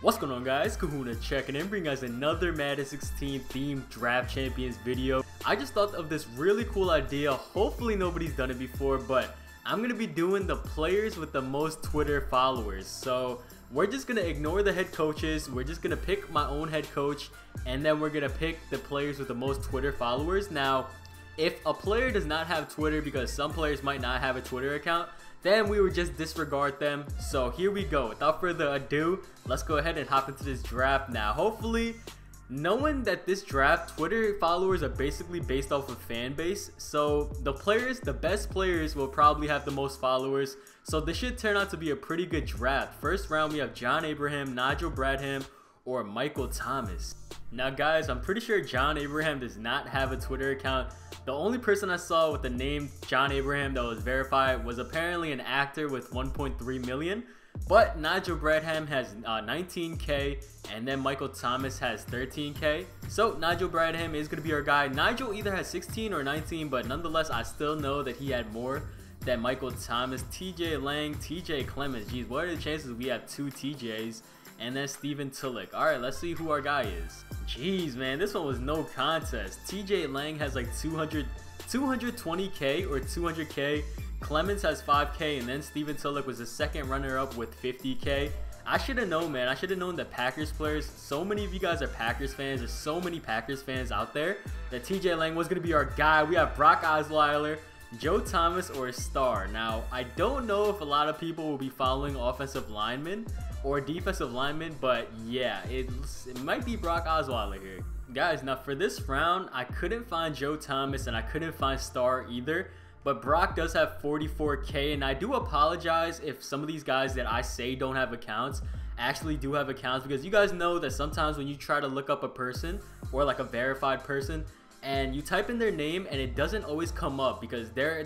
What's going on, guys? Kahuna checking in, bringing guys another Madden 16 themed draft champions video. I just thought of this really cool idea. Hopefully nobody's done it before, but I'm gonna be doing the players with the most Twitter followers. So we're just gonna ignore the head coaches. We're just gonna pick my own head coach, and then we're gonna pick the players with the most Twitter followers. Now, if a player does not have Twitter, because some players might not have a Twitter account, then we would just disregard them. So here we go. Without further ado, let's go ahead and hop into this draft now. Hopefully, knowing that this draft, Twitter followers are basically based off of fan base. So the best players will probably have the most followers. So this should turn out to be a pretty good draft. First round, we have John Abraham, Nigel Bradham, or Michael Thomas. Now guys, I'm pretty sure John Abraham does not have a Twitter account. The only person I saw with the name John Abraham that was verified was apparently an actor with 1.3 million. But Nigel Bradham has 19k, and then Michael Thomas has 13k. So Nigel Bradham is going to be our guy. Nigel either has 16 or 19, but nonetheless, I still know that he had more than Michael Thomas. TJ Lang, TJ Clemens. Geez, what are the chances we have two TJs? And then Steven Tillich. Alright, let's see who our guy is. Jeez, man, this one was no contest. TJ Lang has like 220k or 200k. Clemens has 5k, and then Steven Tillich was the second runner-up with 50k. I should have known, man. I should have known that Packers players, so many of you guys are Packers fans. There's so many Packers fans out there that TJ Lang was going to be our guy. We have Brock Osweiler, Joe Thomas, or Star. Now, I don't know if a lot of people will be following offensive linemen or defensive linemen, but yeah, it might be Brock Osweiler here. Guys, now for this round, I couldn't find Joe Thomas and I couldn't find Star either, but Brock does have 44k, and I do apologize if some of these guys that I say don't have accounts actually do have accounts, because you guys know that sometimes when you try to look up a person or like a verified person and you type in their name and it doesn't always come up because their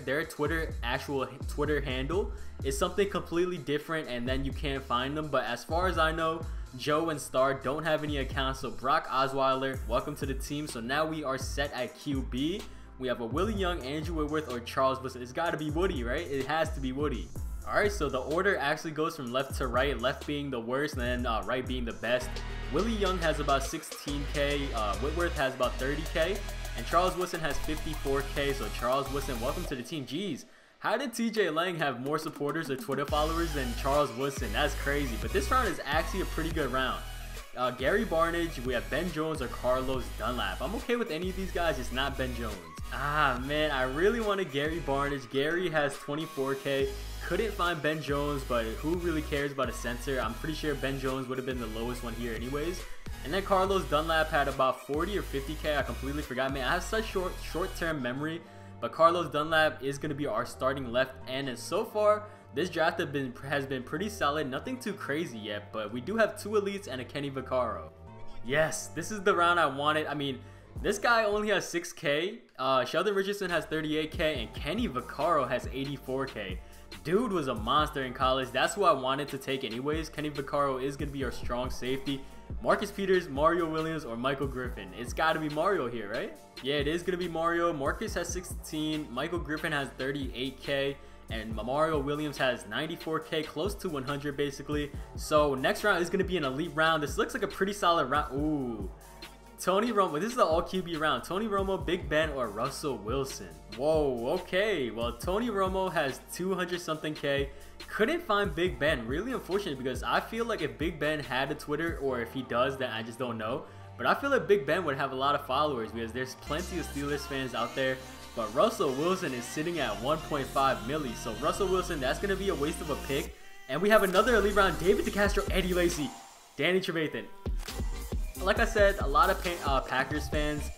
actual Twitter handle is something completely different, and then you can't find them. But as far as I know, Joe and Star don't have any accounts. So Brock Osweiler, welcome to the team. So now we are set at QB. We have a Willie Young, Andrew Whitworth, or Charles Woodson. It's got to be Woody, right? It has to be Woody. Alright, so the order actually goes from left to right, left being the worst and then right being the best. Willie Young has about 16k, Whitworth has about 30k, and Charles Woodson has 54k. So Charles Woodson, welcome to the team. Jeez, how did TJ Lang have more supporters or Twitter followers than Charles Woodson? That's crazy. But this round is actually a pretty good round. Gary Barnage, we have Ben Jones or Carlos Dunlap. I'm okay with any of these guys, it's not Ben Jones. Ah man, I really wanted Gary Barnage. Gary has 24k. Couldn't find Ben Jones, but who really cares about a center? I'm pretty sure Ben Jones would have been the lowest one here anyways. And then Carlos Dunlap had about 40 or 50k. I completely forgot, man. I have such short-term memory, but Carlos Dunlap is going to be our starting left end. And so far, this draft has been pretty solid. Nothing too crazy yet, but we do have two elites and a Kenny Vaccaro. Yes, this is the round I wanted. I mean, this guy only has 6k. Sheldon Richardson has 38k, and Kenny Vaccaro has 84k. Dude was a monster in college. That's who I wanted to take anyways. Kenny Vaccaro is going to be our strong safety. Marcus Peters, Mario Williams, or Michael Griffin. It's got to be Mario here, right? Yeah, it is going to be Mario. Marcus has 16. Michael Griffin has 38k. And Mario Williams has 94k, close to 100 basically. So next round is going to be an elite round. This looks like a pretty solid round. Ooh. Tony Romo, this is the all QB round. Tony Romo, Big Ben, or Russell Wilson. Whoa, okay. Well, Tony Romo has 200 something k. Couldn't find Big Ben. Really unfortunate, because I feel like if Big Ben had a Twitter, or if he does, then I just don't know. But I feel like Big Ben would have a lot of followers because there's plenty of Steelers fans out there. But Russell Wilson is sitting at 1.5 milli. So Russell Wilson, that's going to be a waste of a pick. And we have another elite round. David DeCastro, Eddie Lacy, Danny Trevathan. Like I said, a lot of Packers fans.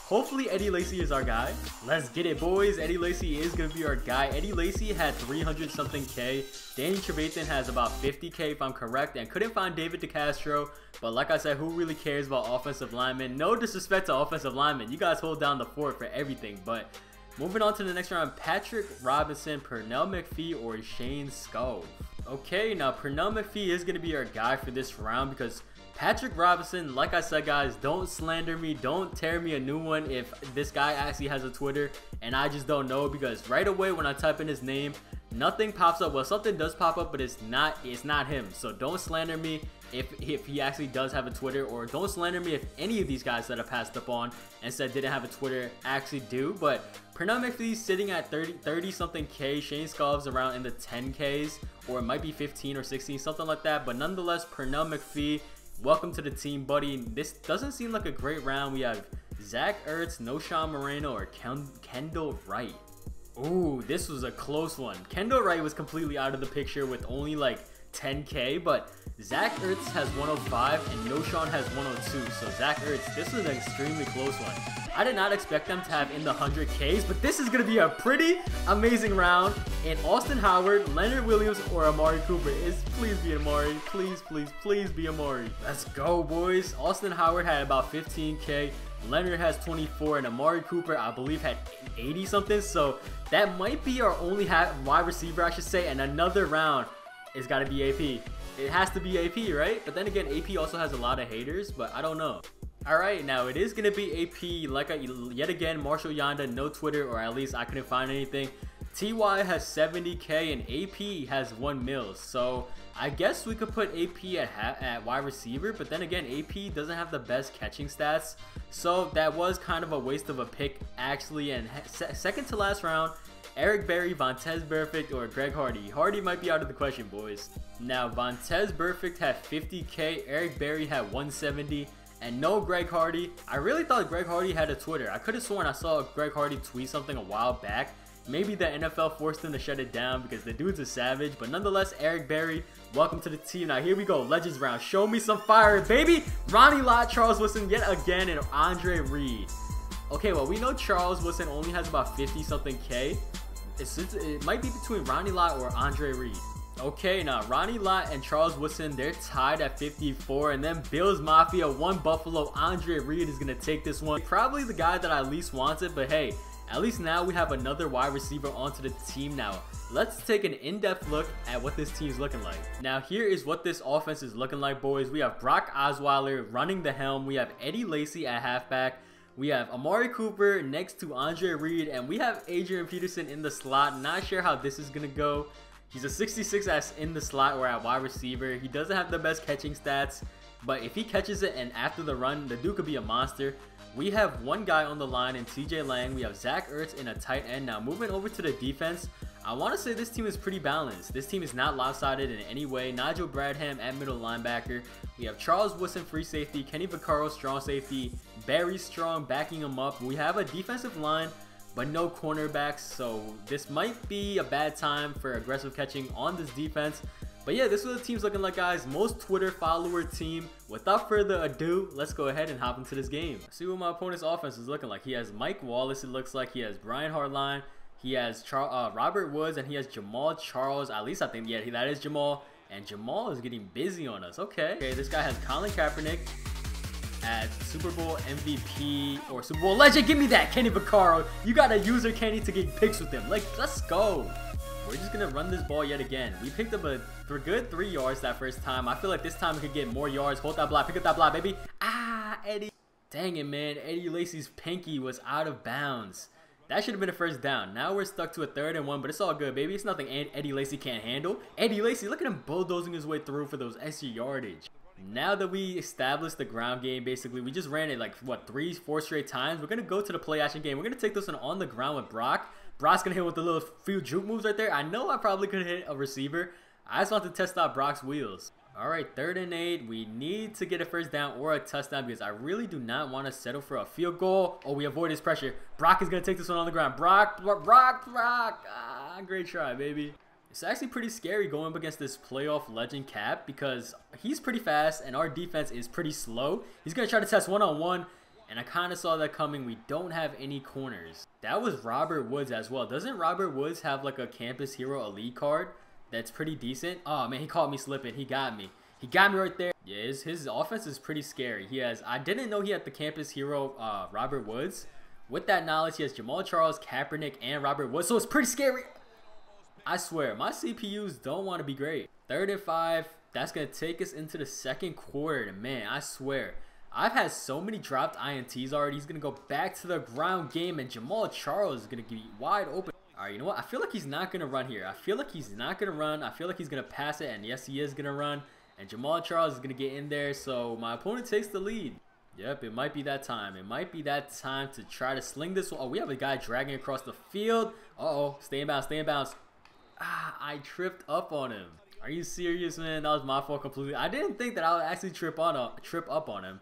Hopefully Eddie Lacy is our guy. Let's get it, boys. Eddie Lacy is going to be our guy. Eddie Lacy had 300 something k. Danny Trevathan has about 50k if I'm correct. And couldn't find David DeCastro. But like I said, who really cares about offensive linemen? No disrespect to offensive linemen. You guys hold down the fort for everything. But moving on to the next round, Patrick Robinson, Pernell McPhee, or Shane Skov. Okay, now Pernell McPhee is going to be our guy for this round, because Patrick Robinson, like I said, guys, don't slander me. Don't tear me a new one if this guy actually has a Twitter and I just don't know, because right away when I type in his name, nothing pops up. Well, something does pop up, but it's not him. So don't slander me. if he actually does have a Twitter, or don't slander me if any of these guys that I passed up on and said didn't have a Twitter actually do. But Pernell McPhee's sitting at 30 something K, Shane Scobb's around in the 10Ks, or it might be 15 or 16, something like that. But nonetheless, Pernell McPhee, welcome to the team, buddy. This doesn't seem like a great round. We have Zach Ertz, Noshawn Moreno, or Kendall Wright. Ooh, this was a close one. Kendall Wright was completely out of the picture with only like 10K, but Zach Ertz has 105 and Noshawn has 102. So Zach Ertz, this was an extremely close one. I did not expect them to have in the 100Ks, but this is going to be a pretty amazing round. And Austin Howard, Leonard Williams, or Amari Cooper. Please be Amari. Please, please, please be Amari. Let's go, boys. Austin Howard had about 15K. Leonard has 24, and Amari Cooper, I believe, had 80 something. So that might be our only wide receiver, I should say. And another round, it's got to be AP. It has to be AP, right? But then again, AP also has a lot of haters, but I don't know. Alright, now it is going to be AP. Yet again, Marshall Yonda, no Twitter, or at least I couldn't find anything. TY has 70K and AP has 1 mil. So I guess we could put AP at wide receiver, but then again, AP doesn't have the best catching stats. So that was kind of a waste of a pick, actually. And second to last round, Eric Berry, Vontaze Burfict, or Greg Hardy. Hardy might be out of the question, boys. Now, Vontaze Burfict had 50K, Eric Berry had 170, and no Greg Hardy. I really thought Greg Hardy had a Twitter. I could have sworn I saw Greg Hardy tweet something a while back. Maybe the NFL forced him to shut it down because the dude's a savage. But nonetheless, Eric Berry, welcome to the team. Now, here we go. Legends round. Show me some fire, baby. Ronnie Lott, Charles Woodson yet again, and Andre Reed. Okay, well, we know Charles Woodson only has about 50-something K. It might be between Ronnie Lott or Andre Reed. Okay, now Ronnie Lott and Charles Woodson, they're tied at 54. And then Bills Mafia, 1 Buffalo. Andre Reed is going to take this one. Probably the guy that I least wanted, but hey, at least now we have another wide receiver onto the team. Now, let's take an in-depth look at what this team's looking like. Now, here is what this offense is looking like, boys. We have Brock Osweiler running the helm. We have Eddie Lacy at halfback. We have Amari Cooper next to Andre Reed, and we have Adrian Peterson in the slot. Not sure how this is going to go. He's a 66 as in the slot or at wide receiver. He doesn't have the best catching stats, but if he catches it and after the run, the dude could be a monster. We have one guy on the line in TJ Lang. We have Zach Ertz in a tight end. Now, moving over to the defense, I want to say this team is pretty balanced. This team is not lopsided in any way. Nigel Bradham at middle linebacker. We have Charles Woodson, free safety. Kenny Vaccaro, strong safety. Barry Strong backing him up. We have a defensive line, but no cornerbacks. So this might be a bad time for aggressive catching on this defense. But yeah, this is what the team's looking like, guys. Most Twitter follower team. Without further ado, let's go ahead and hop into this game. See what my opponent's offense is looking like. He has Mike Wallace, it looks like. He has Brian Hartline. He has Robert Woods, and he has Jamal Charles. At least I think, yeah, that is Jamal. And Jamal is getting busy on us. Okay, this guy has Colin Kaepernick at Super Bowl MVP or Super Bowl legend. Give me that, Kenny Vaccaro. You got a user, Kenny, to get picks with him. Like, let's go. We're just going to run this ball yet again. We picked up a good 3 yards that first time. I feel like this time we could get more yards. Hold that block. Pick up that block, baby. Ah, Eddie. Dang it, man. Eddie Lacy's pinky was out of bounds. That should have been a first down. Now we're stuck to a 3rd and 1, but it's all good, baby. It's nothing Eddie Lacy can't handle. Eddie Lacy, look at him bulldozing his way through for those extra yardage. Now that we established the ground game, basically, we just ran it like, what, 3-4 straight times. We're going to go to the play action game. We're going to take this one on the ground with Brock. Brock's going to hit with the little few juke moves right there. I know I probably could hit a receiver. I just want to test out Brock's wheels. All right, 3rd and 8. We need to get a first down or a touchdown because I really do not want to settle for a field goal. Oh, we avoid his pressure. Brock is going to take this one on the ground. Brock. Ah, great try, baby. It's actually pretty scary going up against this playoff legend Cap because he's pretty fast and our defense is pretty slow. He's going to try to test one-on-one, and I kind of saw that coming. We don't have any corners. That was Robert Woods as well. Doesn't Robert Woods have like a Campus Hero Elite card that's pretty decent? Oh, man, he caught me slipping. He got me. He got me right there. Yeah, his offense is pretty scary. I didn't know he had the Campus Hero Robert Woods. With that knowledge, he has Jamal Charles, Kaepernick, and Robert Woods. So it's pretty scary. I swear, my CPUs don't want to be great. 3rd and 5. That's going to take us into the 2nd quarter. Man, I swear. I've had so many dropped INTs already. He's going to go back to the ground game, and Jamal Charles is going to be wide open. All right, you know what? I feel like he's not going to run here. I feel like he's not going to run. I feel like he's going to pass it, and yes, he is going to run. And Jamal Charles is going to get in there, so my opponent takes the lead. Yep, it might be that time. It might be that time to try to sling this one. Oh, we have a guy dragging across the field. Uh-oh, stay in bounds, stay in bounds. Ah, I tripped up on him. Are you serious, man? That was my fault completely. I didn't think that I would actually trip up on him.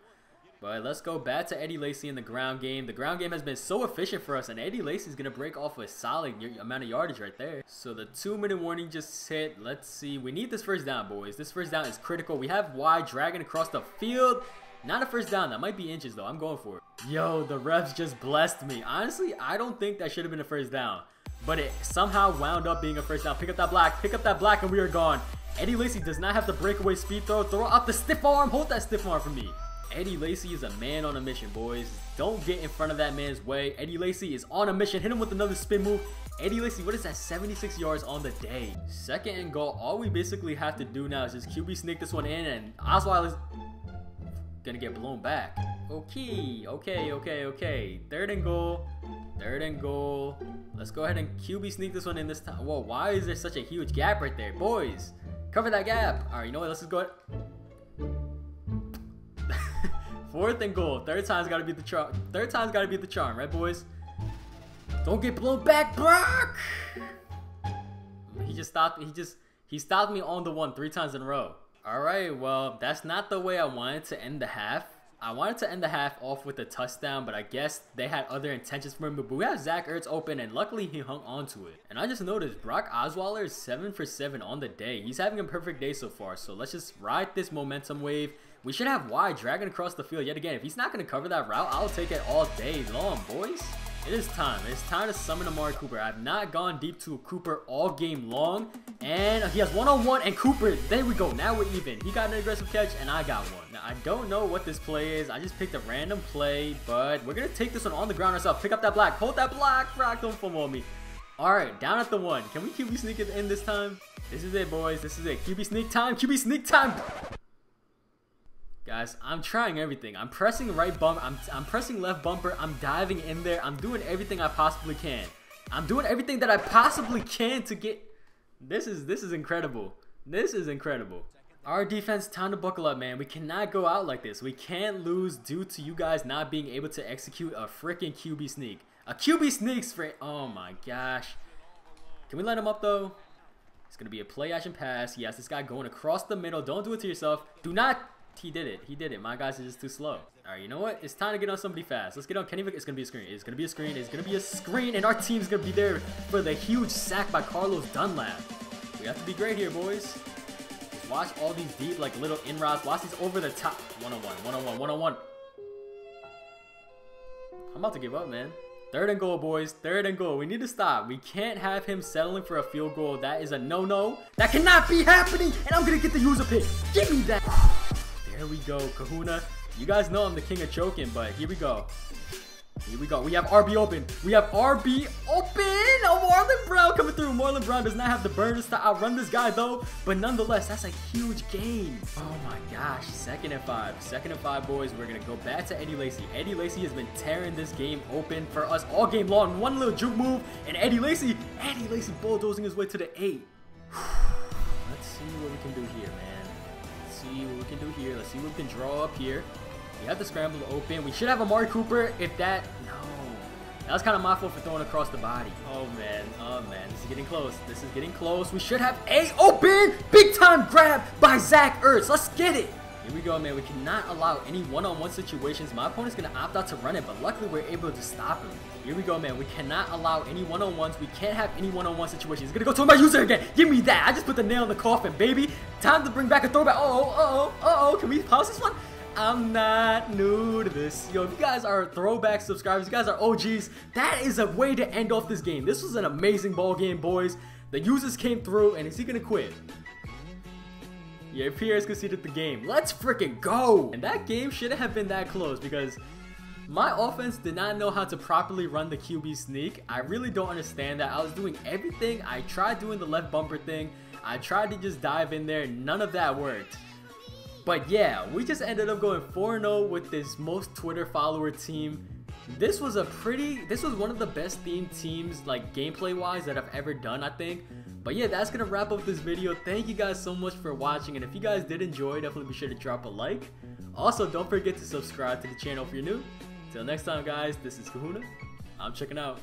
But let's go back to Eddie Lacy in the ground game. The ground game has been so efficient for us, and Eddie Lacy is going to break off a solid amount of yardage right there. So the 2-minute warning just hit. Let's see. We need this first down, boys. This first down is critical. We have Y dragging across the field. Not a first down. That might be inches, though. I'm going for it. Yo, the refs just blessed me. Honestly, I don't think that should have been a first down. But it somehow wound up being a first down. Pick up that black. Pick up that black, and we are gone. Eddie Lacy does not have the breakaway speed throw. Throw out the stiff arm. Hold that stiff arm for me. Eddie Lacy is a man on a mission, boys. Don't get in front of that man's way. Eddie Lacy is on a mission. Hit him with another spin move. Eddie Lacy, what is that? 76 yards on the day. 2nd and goal. All we basically have to do now is just QB sneak this one in, and Osweiler is gonna get blown back. Okay. 3rd and goal. 3rd and goal. Let's go ahead and QB sneak this one in this time. Whoa, why is there such a huge gap right there? Boys, cover that gap. All right, you know what? Let's just go ahead. 4th and goal. 3rd time's gotta beat the charm. 3rd time's gotta beat the charm, right, boys? Don't get blown back, Brock. He just stopped. He stopped me on the one 3 times in a row. All right, well, that's not the way I wanted to end the half. I wanted to end the half off with a touchdown, but I guess they had other intentions for him. But we have Zach Ertz open, and luckily he hung on to it. And I just noticed Brock Osweiler is 7 for 7 on the day. He's having a perfect day so far. So let's just ride this momentum wave. We should have Y dragging across the field yet again. If he's not going to cover that route, I'll take it all day long, boys. It is time. It's time to summon Amari Cooper. I've not gone deep to a Cooper all game long. And he has one-on-one, and Cooper, there we go. Now we're even. He got an aggressive catch, and I got one. Now, I don't know what this play is. I just picked a random play, but we're going to take this one on the ground ourselves. Pick up that black. Hold that black. Brock, don't fumble on me. All right, down at the 1. Can we QB sneak it in this time? This is it, boys. This is it. QB sneak time. QB sneak time. Guys, I'm trying everything. I'm pressing right bumper. I'm pressing left bumper. I'm diving in there. I'm doing everything I possibly can. I'm doing everything that I possibly can to get. This is incredible. This is incredible. Our defense, time to buckle up, man. We cannot go out like this. We can't lose due to you guys not being able to execute a freaking QB sneak. A QB sneaks for. Oh my gosh. Can we let him up though? It's gonna be a play action pass. Yes, this guy going across the middle. Don't do it to yourself. Do not. He did it. He did it. My guys are just too slow. All right, you know what? It's time to get on somebody fast. Let's get on Kenny Vick. It's going to be a screen. It's going to be a screen. It's going to be a screen. And our team's going to be there for the huge sack by Carlos Dunlap. We have to be great here, boys. Just watch all these deep, like, little in-routes. Watch these over the top. One-on-one. One-on-one. One-on-one. I'm about to give up, man. 3rd and goal, boys. 3rd and goal. We need to stop. We can't have him settling for a field goal. That is a no-no. That cannot be happening. And I'm going to get the user pick. Give me that. Here we go, Kahuna. You guys know I'm the king of choking, but here we go. Here we go. We have RB open. We have RB open. Oh, Marlon Brown coming through. Marlon Brown does not have the burners to outrun this guy, though. But nonetheless, that's a huge gain. Oh, my gosh. 2nd and 5. 2nd and 5, boys. We're going to go back to Eddie Lacy. Eddie Lacy has been tearing this game open for us all game long. One little juke move, and Eddie Lacy bulldozing his way to the 8. Let's see what we can do here, man. See what we can do here. Let's see what we can draw up here. We have the scramble open. We should have Amari Cooper. If that, no, that was kind of my fault for throwing across the body. Oh man, this is getting close. This is getting close. We should have A open. Big time grab by Zach Ertz. Let's get it. Here we go, man. We cannot allow any one-on-one situations. My opponent's gonna opt out to run it, but luckily we're able to stop him. Here we go, man. We cannot allow any one-on-ones. We can't have any one-on-one situations. He's gonna go to my user again. Give me that. I just put the nail in the coffin, baby. Time to bring back a throwback. Uh-oh. Can we pause this one? I'm not new to this. Yo, if you guys are throwback subscribers, you guys are OGs, that is a way to end off this game. This was an amazing ball game, boys. The users came through, and is he gonna quit? Yeah, Pierre's conceded the game. Let's freaking go! And that game shouldn't have been that close because my offense did not know how to properly run the QB sneak. I really don't understand that. I was doing everything. I tried doing the left bumper thing. I tried to just dive in there. None of that worked. But yeah, we just ended up going 4-0 with this most Twitter follower team. This was one of the best themed teams, like gameplay wise, that I've ever done, I think. But yeah, that's gonna wrap up this video. Thank you guys so much for watching, and if you guys did enjoy, definitely be sure to drop a like. Also, don't forget to subscribe to the channel if you're new. Till next time, guys, this is Kahuna. I'm checking out.